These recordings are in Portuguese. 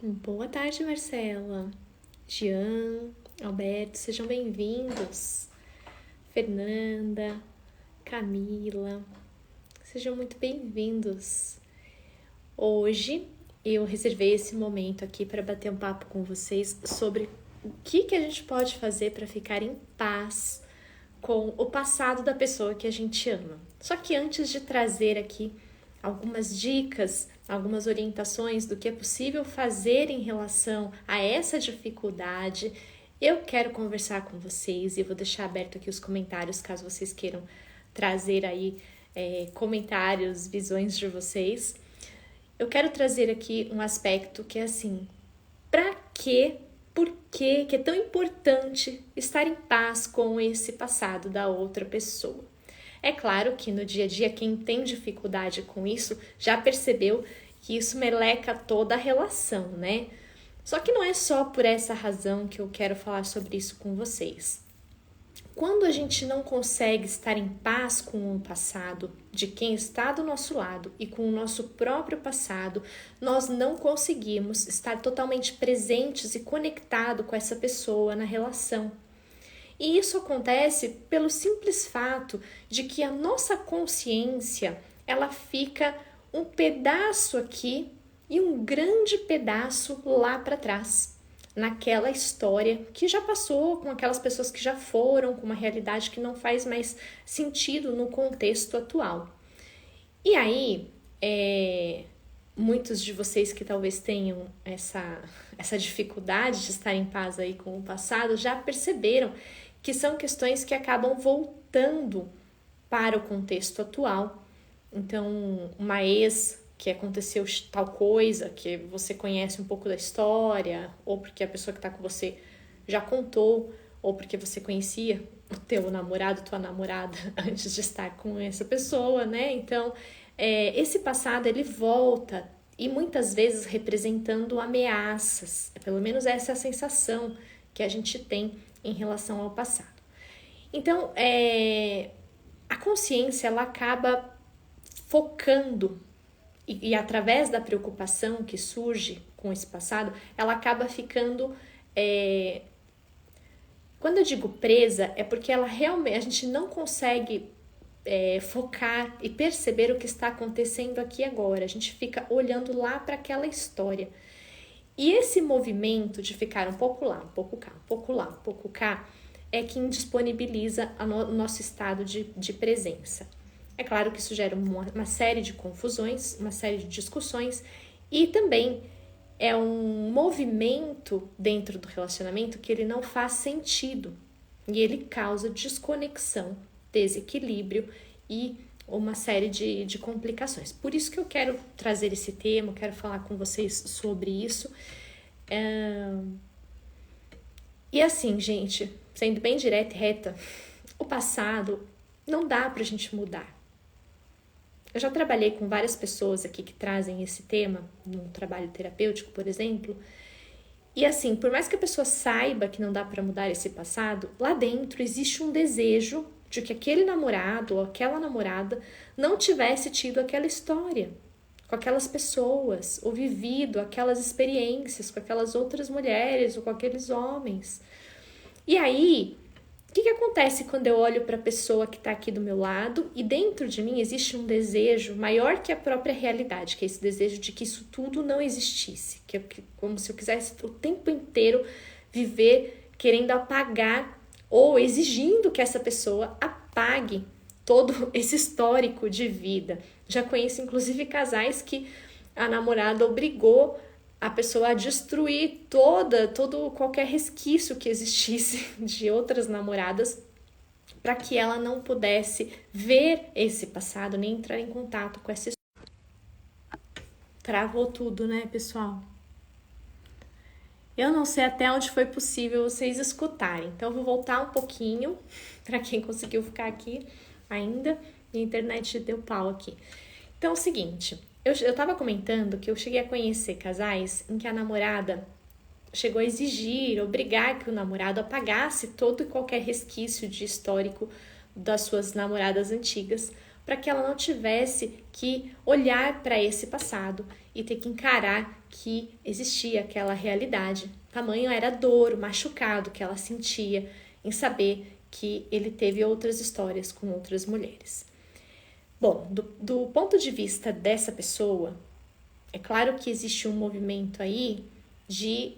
Boa tarde, Marcela, Jean, Alberto, sejam bem-vindos. Fernanda, Camila, sejam muito bem-vindos. Hoje eu reservei esse momento aqui para bater um papo com vocês sobre o que a gente pode fazer para ficar em paz com o passado da pessoa que a gente ama. Só que antes de trazer aqui algumas dicas, algumas orientações do que é possível fazer em relação a essa dificuldade, eu quero conversar com vocês e eu vou deixar aberto aqui os comentários caso vocês queiram trazer aí comentários, visões de vocês. Eu quero trazer aqui um aspecto que é assim, por que é tão importante estar em paz com esse passado da outra pessoa? É claro que no dia a dia, quem tem dificuldade com isso já percebeu que isso meleca toda a relação, né? Só que não é só por essa razão que eu quero falar sobre isso com vocês. Quando a gente não consegue estar em paz com o passado de quem está do nosso lado e com o nosso próprio passado, nós não conseguimos estar totalmente presentes e conectados com essa pessoa na relação. E isso acontece pelo simples fato de que a nossa consciência, ela fica um pedaço aqui e um grande pedaço lá para trás, naquela história que já passou, com aquelas pessoas que já foram, com uma realidade que não faz mais sentido no contexto atual. E aí, muitos de vocês que talvez tenham essa dificuldade de estar em paz aí com o passado já perceberam que são questões que acabam voltando para o contexto atual. Então, uma ex que aconteceu tal coisa, que você conhece um pouco da história, ou porque a pessoa que está com você já contou, ou porque você conhecia o teu namorado, tua namorada, antes de estar com essa pessoa, né? Então, esse passado, ele volta, e muitas vezes representando ameaças. Pelo menos essa é a sensação que a gente tem em relação ao passado. Então, a consciência, ela acaba focando e através da preocupação que surge com esse passado, ela acaba ficando... Quando eu digo presa, é porque ela realmente, a gente não consegue focar e perceber o que está acontecendo aqui agora. A gente fica olhando lá para aquela história. E esse movimento de ficar um pouco lá, um pouco cá, um pouco lá, um pouco cá, é que indisponibiliza o nosso estado de presença. É claro que isso gera uma série de confusões, uma série de discussões e também é um movimento dentro do relacionamento que ele não faz sentido e ele causa desconexão, desequilíbrio e uma série de complicações. Por isso que eu quero trazer esse tema, quero falar com vocês sobre isso. E assim, gente, sendo bem direta e reta, o passado não dá pra gente mudar. Eu já trabalhei com várias pessoas aqui que trazem esse tema, num trabalho terapêutico, por exemplo, e assim, por mais que a pessoa saiba que não dá pra mudar esse passado, lá dentro existe um desejo de que aquele namorado ou aquela namorada não tivesse tido aquela história com aquelas pessoas, ou vivido aquelas experiências com aquelas outras mulheres ou com aqueles homens. E aí, o que acontece quando eu olho para a pessoa que está aqui do meu lado e dentro de mim existe um desejo maior que a própria realidade, que é esse desejo de que isso tudo não existisse, que é como se eu quisesse o tempo inteiro viver querendo apagar ou exigindo que essa pessoa apague todo esse histórico de vida. Já conheço, inclusive, casais que a namorada obrigou a pessoa a destruir qualquer resquício que existisse de outras namoradas para que ela não pudesse ver esse passado, nem entrar em contato com essa história. Travou tudo, né, pessoal? Eu não sei até onde foi possível vocês escutarem, então eu vou voltar um pouquinho para quem conseguiu ficar aqui ainda. A internet deu pau aqui. Então é o seguinte, eu tava comentando que eu cheguei a conhecer casais em que a namorada chegou a exigir, obrigar que o namorado apagasse todo e qualquer resquício de histórico das suas namoradas antigas, para que ela não tivesse que olhar para esse passado e ter que encarar que existia aquela realidade. Tamanho era a dor, o machucado que ela sentia em saber que ele teve outras histórias com outras mulheres. Bom, do ponto de vista dessa pessoa, é claro que existe um movimento aí de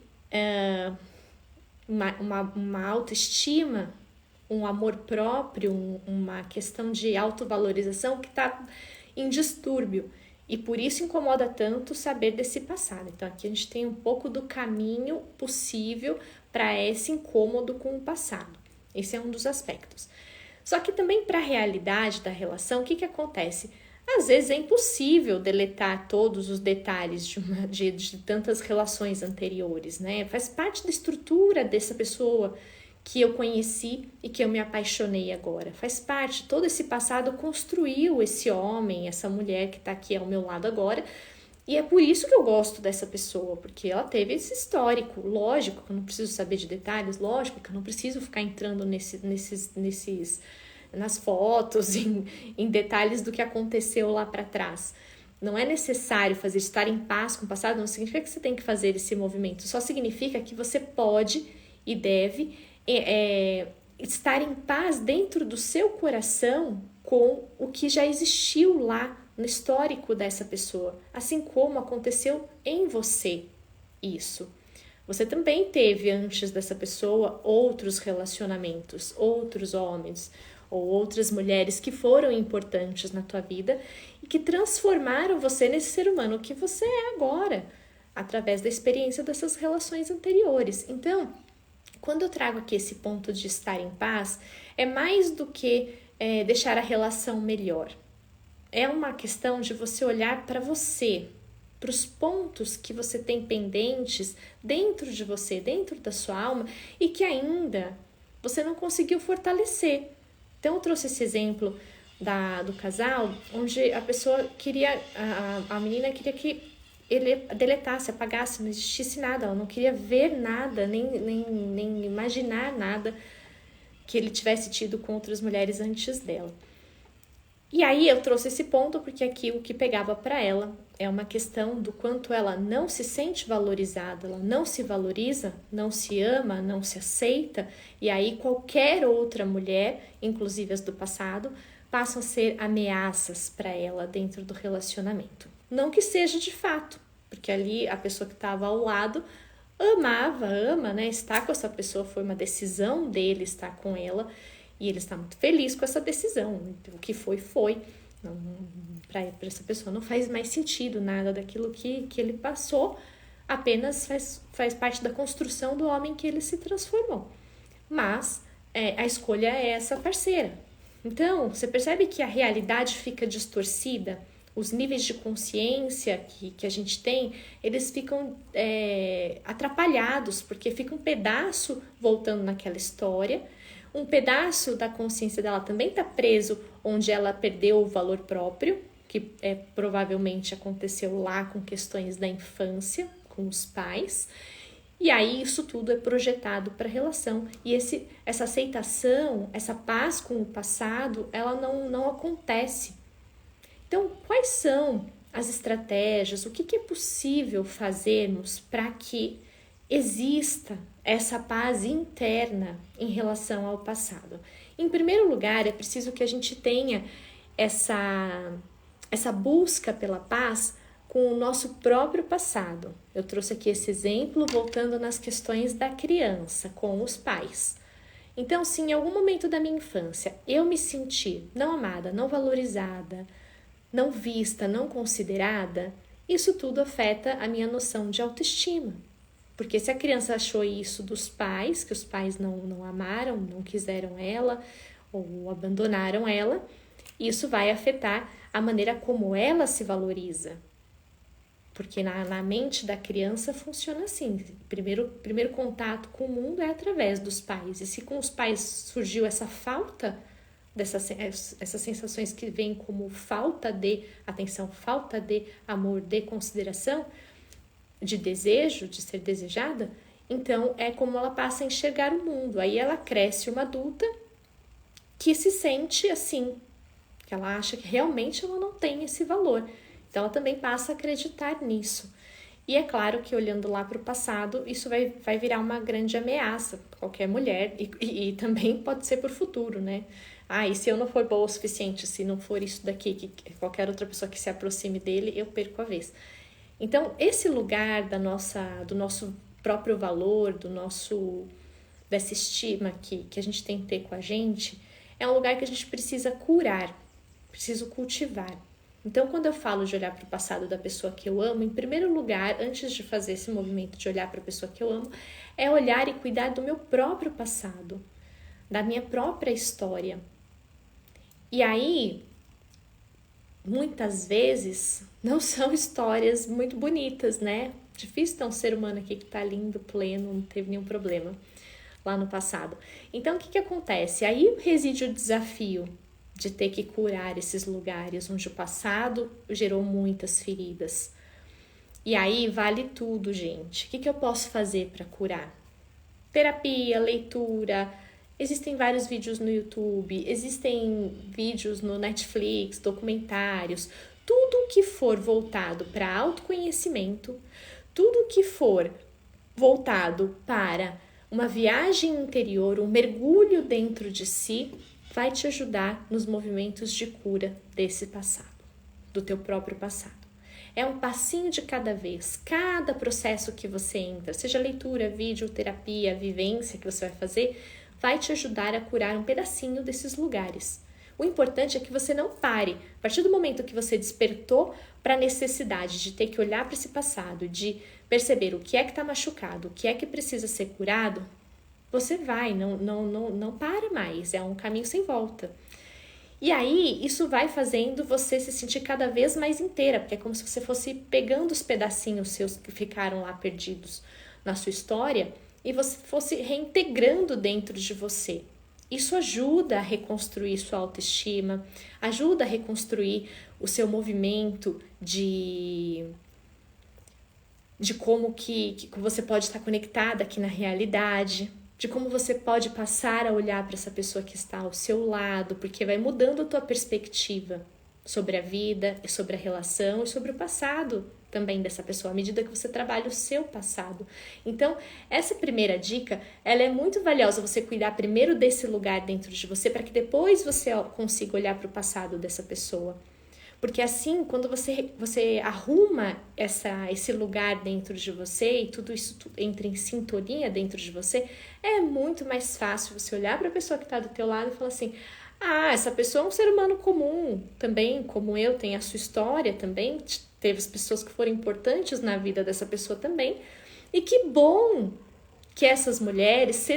uma autoestima, um amor próprio, uma questão de autovalorização que está em distúrbio. E por isso incomoda tanto saber desse passado. Então aqui a gente tem um pouco do caminho possível para esse incômodo com o passado. Esse é um dos aspectos. Só que também para a realidade da relação, o que acontece? Às vezes é impossível deletar todos os detalhes de tantas relações anteriores, né? Faz parte da estrutura dessa pessoa que eu conheci e que eu me apaixonei agora. Faz parte, todo esse passado construiu esse homem, essa mulher que está aqui ao meu lado agora. E é por isso que eu gosto dessa pessoa, porque ela teve esse histórico. Lógico que eu não preciso saber de detalhes, lógico que eu não preciso ficar entrando nas fotos, em detalhes do que aconteceu lá para trás. Não é necessário estar em paz com o passado, não significa que você tem que fazer esse movimento, só significa que você pode e deve estar em paz dentro do seu coração com o que já existiu lá no histórico dessa pessoa, assim como aconteceu em você isso. Você também teve antes dessa pessoa outros relacionamentos, outros homens ou outras mulheres que foram importantes na tua vida e que transformaram você nesse ser humano que você é agora, através da experiência dessas relações anteriores. Então, quando eu trago aqui esse ponto de estar em paz, é mais do que deixar a relação melhor. É uma questão de você olhar para você, para os pontos que você tem pendentes dentro de você, dentro da sua alma e que ainda você não conseguiu fortalecer. Então eu trouxe esse exemplo do casal, onde a pessoa queria, a menina queria que ele deletasse, apagasse, não existisse nada, ela não queria ver nada, nem imaginar nada que ele tivesse tido com outras mulheres antes dela. E aí eu trouxe esse ponto porque aqui o que pegava para ela é uma questão do quanto ela não se sente valorizada, ela não se valoriza, não se ama, não se aceita, e aí qualquer outra mulher, inclusive as do passado, passam a ser ameaças para ela dentro do relacionamento. Não que seja de fato, porque ali a pessoa que estava ao lado ama, né? Estar com essa pessoa foi uma decisão dele estar com ela, e ele está muito feliz com essa decisão. O que foi. Para essa pessoa não faz mais sentido nada daquilo que ele passou, apenas faz parte da construção do homem que ele se transformou. Mas a escolha é essa parceira. Então, você percebe que a realidade fica distorcida, os níveis de consciência que a gente tem, eles ficam atrapalhados, porque fica um pedaço voltando naquela história, um pedaço da consciência dela também está preso onde ela perdeu o valor próprio, que provavelmente aconteceu lá com questões da infância, com os pais. E aí isso tudo é projetado para a relação. E essa aceitação, essa paz com o passado, ela não acontece. Então, quais são as estratégias? O que é possível fazermos para que exista essa paz interna em relação ao passado? Em primeiro lugar, é preciso que a gente tenha essa busca pela paz com o nosso próprio passado. Eu trouxe aqui esse exemplo voltando nas questões da criança, com os pais. Então, se em algum momento da minha infância eu me senti não amada, não valorizada, não vista, não considerada, isso tudo afeta a minha noção de autoestima. Porque se a criança achou isso dos pais, que os pais não amaram, não quiseram ela ou abandonaram ela, isso vai afetar a maneira como ela se valoriza. Porque na mente da criança funciona assim. Primeiro contato com o mundo é através dos pais. E se com os pais surgiu essa falta, essas sensações que vêm como falta de atenção, falta de amor, de consideração, de desejo, de ser desejada, então é como ela passa a enxergar o mundo. Aí ela cresce uma adulta que se sente assim, porque ela acha que realmente ela não tem esse valor. Então ela também passa a acreditar nisso. E é claro que olhando lá para o passado, isso vai virar uma grande ameaça para qualquer mulher e também pode ser para o futuro, né? E se eu não for boa o suficiente, se não for isso daqui, que qualquer outra pessoa que se aproxime dele, eu perco a vez. Então, esse lugar do nosso próprio valor, dessa estima que a gente tem que ter com a gente, é um lugar que a gente precisa curar, preciso cultivar. Então, quando eu falo de olhar para o passado da pessoa que eu amo, em primeiro lugar, antes de fazer esse movimento de olhar para a pessoa que eu amo, é olhar e cuidar do meu próprio passado, da minha própria história. E aí, muitas vezes, não são histórias muito bonitas, né? Difícil ter um ser humano aqui que tá lindo, pleno, não teve nenhum problema lá no passado. Então, o que acontece? Aí reside o desafio de ter que curar esses lugares onde o passado gerou muitas feridas. E aí vale tudo, gente. O que eu posso fazer para curar? Terapia, leitura. Existem vários vídeos no YouTube, existem vídeos no Netflix, documentários. Tudo que for voltado para autoconhecimento, tudo que for voltado para uma viagem interior, um mergulho dentro de si, vai te ajudar nos movimentos de cura desse passado, do teu próprio passado. É um passinho de cada vez, cada processo que você entra, seja leitura, vídeo, terapia, vivência que você vai fazer, vai te ajudar a curar um pedacinho desses lugares. O importante é que você não pare. A partir do momento que você despertou para a necessidade de ter que olhar para esse passado, de perceber o que é que está machucado, o que é que precisa ser curado, você vai, não para mais, é um caminho sem volta. E aí, isso vai fazendo você se sentir cada vez mais inteira, porque é como se você fosse pegando os pedacinhos seus que ficaram lá perdidos na sua história e você fosse reintegrando dentro de você. Isso ajuda a reconstruir sua autoestima, ajuda a reconstruir o seu movimento de como que você pode estar conectada aqui na realidade, de como você pode passar a olhar para essa pessoa que está ao seu lado, porque vai mudando a tua perspectiva sobre a vida, sobre a relação e sobre o passado também dessa pessoa, à medida que você trabalha o seu passado. Então, essa primeira dica, ela é muito valiosa, você cuidar primeiro desse lugar dentro de você, para que depois você consiga olhar para o passado dessa pessoa. Porque assim, quando você arruma esse lugar dentro de você e tudo isso entra em sintonia dentro de você, é muito mais fácil você olhar para a pessoa que está do teu lado e falar assim, essa pessoa é um ser humano comum, também como eu, tem a sua história também, teve as pessoas que foram importantes na vida dessa pessoa também, e que bom que essas mulheres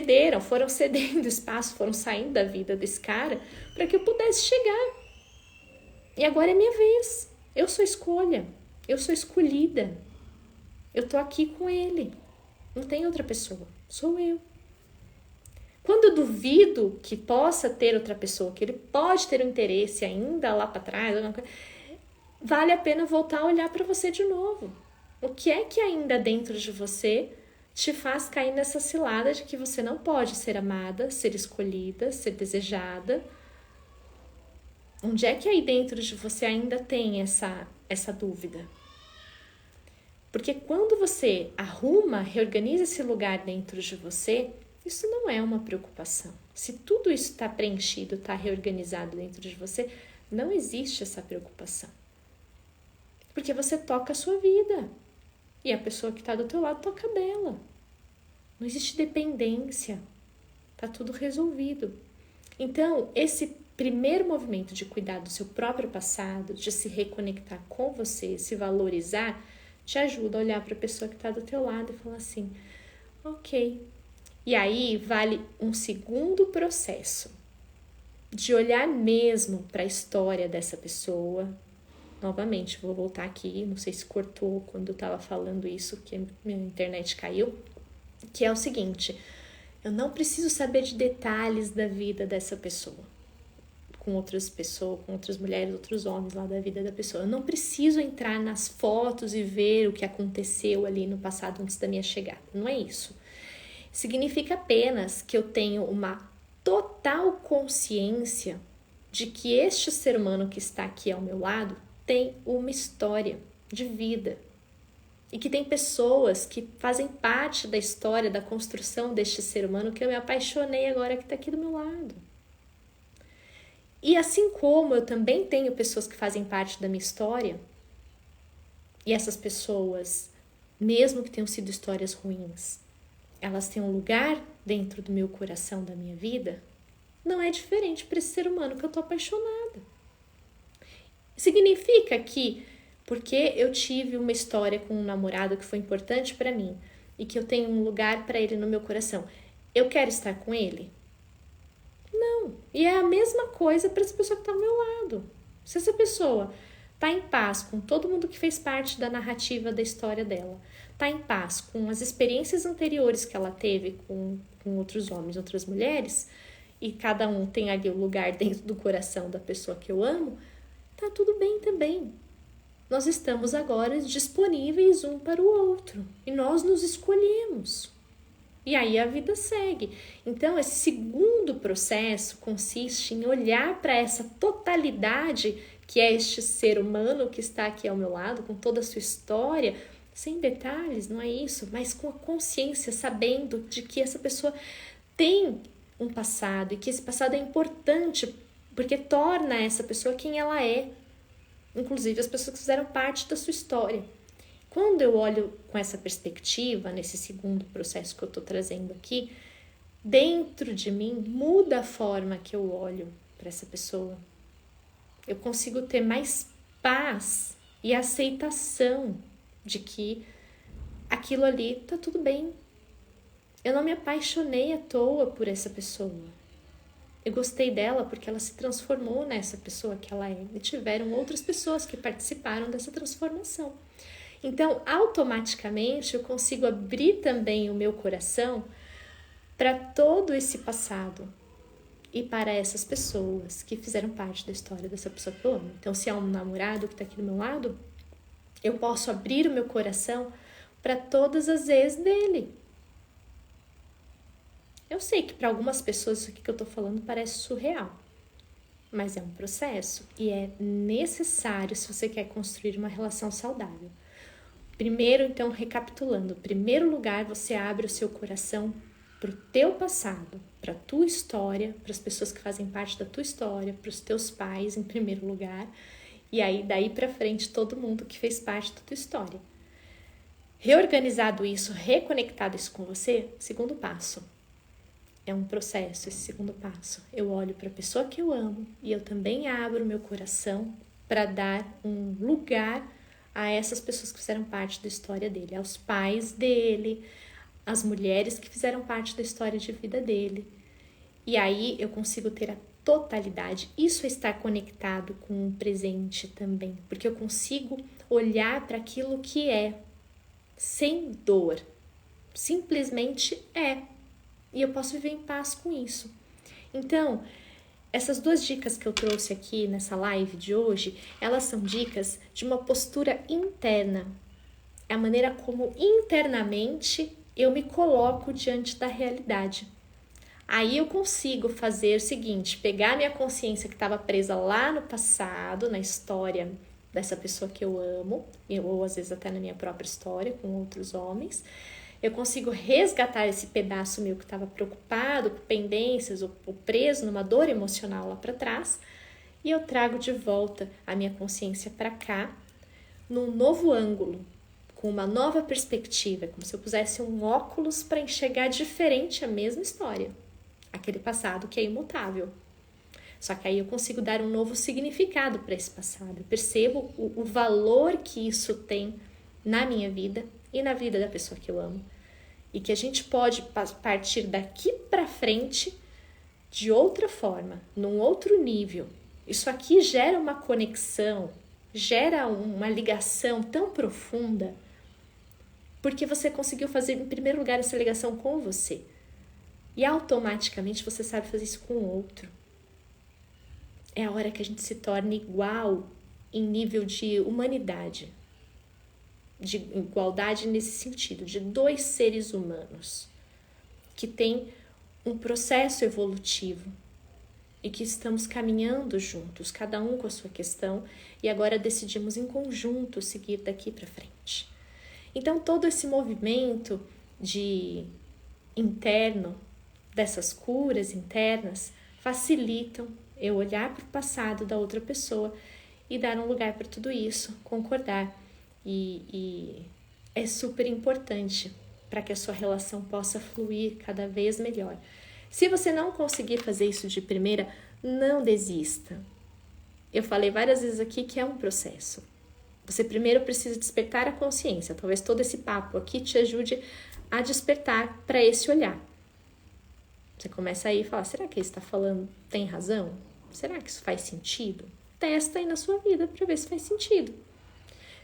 foram cedendo espaço, foram saindo da vida desse cara para que eu pudesse chegar. E agora é minha vez. Eu sou escolha. Eu sou escolhida. Eu tô aqui com ele. Não tem outra pessoa. Sou eu. Quando eu duvido que possa ter outra pessoa, que ele pode ter um interesse ainda lá para trás, vale a pena voltar a olhar para você de novo. O que é que ainda dentro de você te faz cair nessa cilada de que você não pode ser amada, ser escolhida, ser desejada? Onde é que aí dentro de você ainda tem essa dúvida? Porque quando você reorganiza esse lugar dentro de você, isso não é uma preocupação. Se tudo isso está preenchido, está reorganizado dentro de você, não existe essa preocupação. Porque você toca a sua vida. E a pessoa que está do teu lado toca a dela. Não existe dependência. Está tudo resolvido. Então, esse primeiro movimento de cuidar do seu próprio passado, de se reconectar com você, se valorizar, te ajuda a olhar para a pessoa que está do teu lado e falar assim, ok. E aí vale um segundo processo de olhar mesmo para a história dessa pessoa. Novamente, vou voltar aqui, não sei se cortou quando eu estava falando isso, que minha internet caiu, que é o seguinte, eu não preciso saber de detalhes da vida dessa pessoa. Com outras pessoas, com outras mulheres, outros homens lá da vida da pessoa. Eu não preciso entrar nas fotos e ver o que aconteceu ali no passado antes da minha chegada. Não é isso. Significa apenas que eu tenho uma total consciência de que este ser humano que está aqui ao meu lado tem uma história de vida. E que tem pessoas que fazem parte da história, da construção deste ser humano que eu me apaixonei agora que está aqui do meu lado. E assim como eu também tenho pessoas que fazem parte da minha história, e essas pessoas, mesmo que tenham sido histórias ruins, elas têm um lugar dentro do meu coração, da minha vida, não é diferente para esse ser humano que eu estou apaixonada. Significa que porque eu tive uma história com um namorado que foi importante para mim e que eu tenho um lugar para ele no meu coração, eu quero estar com ele? Não. E é a mesma coisa para essa pessoa que está ao meu lado. Se essa pessoa está em paz com todo mundo que fez parte da narrativa da história dela, está em paz com as experiências anteriores que ela teve com outros homens, outras mulheres, e cada um tem ali o lugar dentro do coração da pessoa que eu amo, tá tudo bem também. Nós estamos agora disponíveis um para o outro e nós nos escolhemos. E aí a vida segue. Então, esse segundo processo consiste em olhar para essa totalidade que é este ser humano que está aqui ao meu lado, com toda a sua história, sem detalhes, não é isso, mas com a consciência, sabendo de que essa pessoa tem um passado e que esse passado é importante porque torna essa pessoa quem ela é. Inclusive as pessoas que fizeram parte da sua história. Quando eu olho com essa perspectiva, nesse segundo processo que eu estou trazendo aqui, dentro de mim muda a forma que eu olho para essa pessoa. Eu consigo ter mais paz e aceitação de que aquilo ali tá tudo bem. Eu não me apaixonei à toa por essa pessoa. Eu gostei dela porque ela se transformou nessa pessoa que ela é. E tiveram outras pessoas que participaram dessa transformação. Então, automaticamente, eu consigo abrir também o meu coração para todo esse passado e para essas pessoas que fizeram parte da história dessa pessoa que eu amo. Então, se há um namorado que está aqui do meu lado, eu posso abrir o meu coração para todas as ex dele. Eu sei que para algumas pessoas isso aqui que eu tô falando parece surreal, mas é um processo e é necessário se você quer construir uma relação saudável. Primeiro, então, recapitulando, em primeiro lugar, você abre o seu coração para o teu passado, para a tua história, para as pessoas que fazem parte da tua história, para os teus pais, em primeiro lugar, e aí daí para frente todo mundo que fez parte da tua história. Reorganizado isso, reconectado isso com você, segundo passo. É um processo, esse segundo passo. Eu olho para a pessoa que eu amo e eu também abro meu coração para dar um lugar a essas pessoas que fizeram parte da história dele, aos pais dele, às mulheres que fizeram parte da história de vida dele. E aí eu consigo ter a totalidade. Isso é estar conectado com o presente também, porque eu consigo olhar para aquilo que é, sem dor. Simplesmente é. E eu posso viver em paz com isso. Então, essas duas dicas que eu trouxe aqui nessa live de hoje, elas são dicas de uma postura interna. É a maneira como internamente eu me coloco diante da realidade. Aí eu consigo fazer o seguinte, pegar minha consciência que estava presa lá no passado, na história dessa pessoa que eu amo, ou às vezes até na minha própria história com outros homens. Eu consigo resgatar esse pedaço meu que estava preocupado, com pendências ou preso numa dor emocional lá para trás, e eu trago de volta a minha consciência para cá, num novo ângulo, com uma nova perspectiva, como se eu pusesse um óculos para enxergar diferente a mesma história, aquele passado que é imutável. Só que aí eu consigo dar um novo significado para esse passado. Eu percebo o valor que isso tem na minha vida e na vida da pessoa que eu amo. E que a gente pode partir daqui para frente de outra forma, num outro nível. Isso aqui gera uma conexão, gera uma ligação tão profunda, porque você conseguiu fazer, em primeiro lugar, essa ligação com você. E automaticamente você sabe fazer isso com o outro. É a hora que a gente se torna igual em nível de humanidade. De igualdade nesse sentido, de dois seres humanos que têm um processo evolutivo e que estamos caminhando juntos, cada um com a sua questão, e agora decidimos em conjunto seguir daqui para frente. Então, todo esse movimento interno, dessas curas internas, facilitam eu olhar para o passado da outra pessoa e dar um lugar para tudo isso, concordar. E é super importante para que a sua relação possa fluir cada vez melhor. Se você não conseguir fazer isso de primeira, não desista. Eu falei várias vezes aqui que é um processo. Você primeiro precisa despertar a consciência. Talvez todo esse papo aqui te ajude a despertar para esse olhar. Você começa aí e fala, será que ele está falando tem razão? Será que isso faz sentido? Testa aí na sua vida para ver se faz sentido.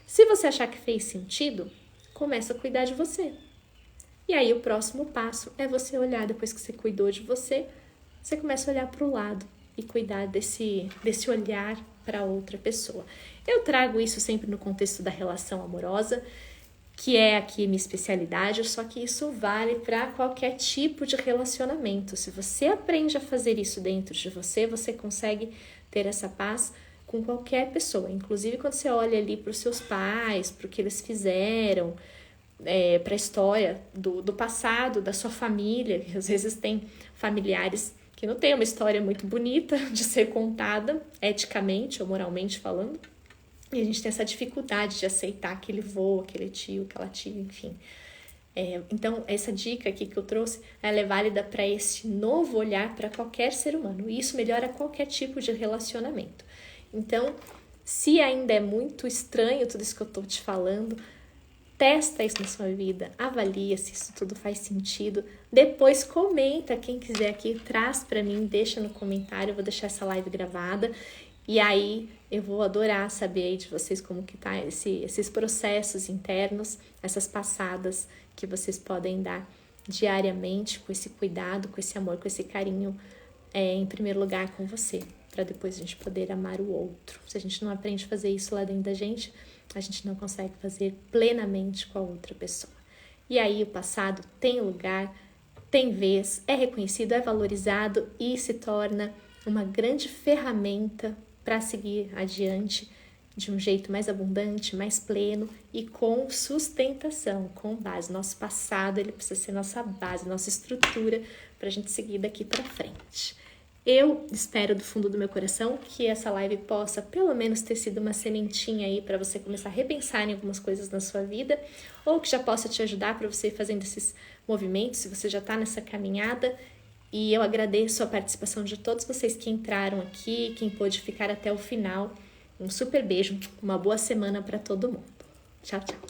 Se você achar que fez sentido, começa a cuidar de você. E aí o próximo passo é você olhar, depois que você cuidou de você, você começa a olhar para o lado e cuidar desse olhar para outra pessoa. Eu trago isso sempre no contexto da relação amorosa, que é aqui minha especialidade, só que isso vale para qualquer tipo de relacionamento. Se você aprende a fazer isso dentro de você, você consegue ter essa paz com qualquer pessoa. Inclusive quando você olha ali para os seus pais, para o que eles fizeram, para a história do passado, da sua família, que às vezes tem familiares que não têm uma história muito bonita de ser contada, eticamente ou moralmente falando, e a gente tem essa dificuldade de aceitar aquele vô, aquele tio, aquela tia, enfim. Então, essa dica aqui que eu trouxe, ela é válida para esse novo olhar para qualquer ser humano, e isso melhora qualquer tipo de relacionamento. Então, se ainda é muito estranho tudo isso que eu estou te falando, testa isso na sua vida, avalia se isso tudo faz sentido, depois comenta, quem quiser aqui, traz para mim, deixa no comentário, eu vou deixar essa live gravada, e aí eu vou adorar saber aí de vocês como que tá esses processos internos, essas passadas que vocês podem dar diariamente com esse cuidado, com esse amor, com esse carinho, em primeiro lugar com você, para depois a gente poder amar o outro. Se a gente não aprende a fazer isso lá dentro da gente, a gente não consegue fazer plenamente com a outra pessoa. E aí o passado tem lugar, tem vez, é reconhecido, é valorizado e se torna uma grande ferramenta para seguir adiante de um jeito mais abundante, mais pleno e com sustentação, com base. Nosso passado ele precisa ser nossa base, nossa estrutura para a gente seguir daqui para frente. Eu espero do fundo do meu coração que essa live possa pelo menos ter sido uma sementinha aí para você começar a repensar em algumas coisas na sua vida, ou que já possa te ajudar para você ir fazendo esses movimentos, se você já está nessa caminhada. E eu agradeço a participação de todos vocês que entraram aqui, quem pôde ficar até o final. Um super beijo, uma boa semana para todo mundo. Tchau, tchau.